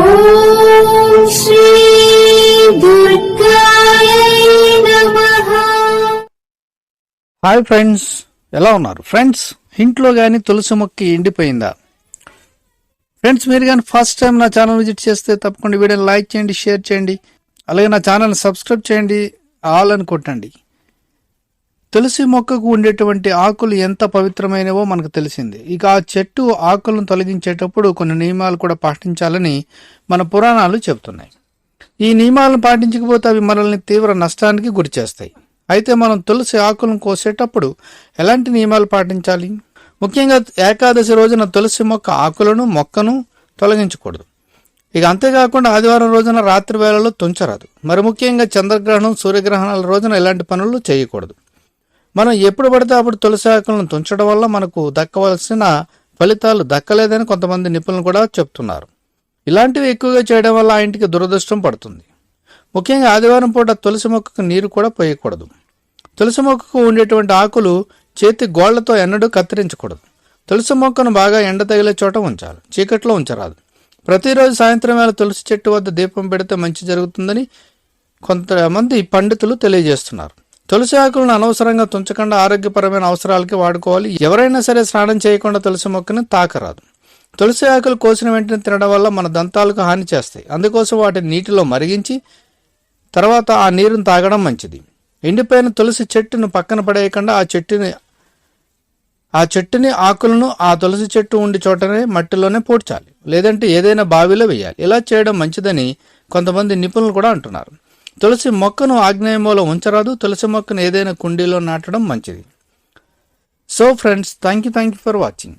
ఓం శ్రీ దుర్గాయ నమః. Hi friends, ఎలా ఉన్నారు ఫ్రెండ్స్? ఇంట్లో కానీ తులసి మొక్క ఎండిపోయిందా? ఫ్రెండ్స్, మీరు కానీ ఫస్ట్ టైం నా ఛానల్ విజిట్ చేస్తే తప్పకుండా వీడియోని లైక్ చేయండి, షేర్ చేయండి, అలాగే నా ఛానల్ని సబ్స్క్రైబ్ చేయండి, ఆల్ అని కొట్టండి. తులసి మొక్కకు ఉండేటువంటి ఆకులు ఎంత పవిత్రమైనవో మనకు తెలిసింది. ఇక ఆ చెట్టు ఆకులను తొలగించేటప్పుడు కొన్ని నియమాలు కూడా పాటించాలని మన పురాణాలు చెబుతున్నాయి. ఈ నియమాలను పాటించకపోతే అవి మనల్ని తీవ్ర నష్టానికి గురి చేస్తాయి. అయితే మనం తులసి ఆకులను కోసేటప్పుడు ఎలాంటి నియమాలు పాటించాలి? ముఖ్యంగా ఏకాదశి రోజున తులసి మొక్క ఆకులను మొక్కను తొలగించకూడదు. ఇక అంతేకాకుండా ఆదివారం రోజున రాత్రి వేళలో తుంచరాదు. మరి ముఖ్యంగా చంద్రగ్రహణం, సూర్యగ్రహణాల రోజున ఇలాంటి పనులు చేయకూడదు. మనం ఎప్పుడు పడితే అప్పుడు తులసి ఆకులను తుంచడం వల్ల మనకు దక్కవలసిన ఫలితాలు దక్కలేదని కొంతమంది నిపుణులు కూడా చెప్తున్నారు. ఇలాంటివి ఎక్కువగా చేయడం వల్ల ఆ ఇంటికి దురదృష్టం పడుతుంది. ముఖ్యంగా ఆదివారం పూట తులసి మొక్కకు నీరు కూడా పోయకూడదు. తులసి మొక్కకు ఉండేటువంటి ఆకులు చేతి గోళ్లతో ఎన్నడూ కత్తిరించకూడదు. తులసి మొక్కను బాగా ఎండ తగిలే చోట ఉంచాలి, చీకట్లో ఉంచరాదు. ప్రతిరోజు సాయంత్రం వేళ తులసి చెట్టు వద్ద దీపం పెడితే మంచి జరుగుతుందని కొంతమంది పండితులు తెలియజేస్తున్నారు. తులసి ఆకులను అనవసరంగా తుంచకుండా ఆరోగ్యపరమైన అవసరాలకి వాడుకోవాలి. ఎవరైనా సరే స్నానం చేయకుండా తులసి మొక్కని తాకరాదు. తులసి ఆకులు కోసిన వెంటనే తినడం వల్ల మన దంతాలకు హాని చేస్తాయి. అందుకోసం వాటిని నీటిలో మరిగించి తర్వాత ఆ నీరును తాగడం మంచిది. ఎండిపోయిన తులసి చెట్టును పక్కన పడేయకుండా ఆ చెట్టుని ఆకులను ఆ తులసి చెట్టు ఉండి చోటనే మట్టిలోనే పూడ్చాలి, లేదంటే ఏదైనా బావిలో వేయాలి. ఇలా చేయడం మంచిదని కొంతమంది నిపుణులు కూడా అంటున్నారు. తులసి మొక్కను ఆగ్నేయమూల ఉంచరాదు. తులసి మొక్కను ఏదైనా కుండీలో నాటడం మంచిది. So friends, thank you for watching.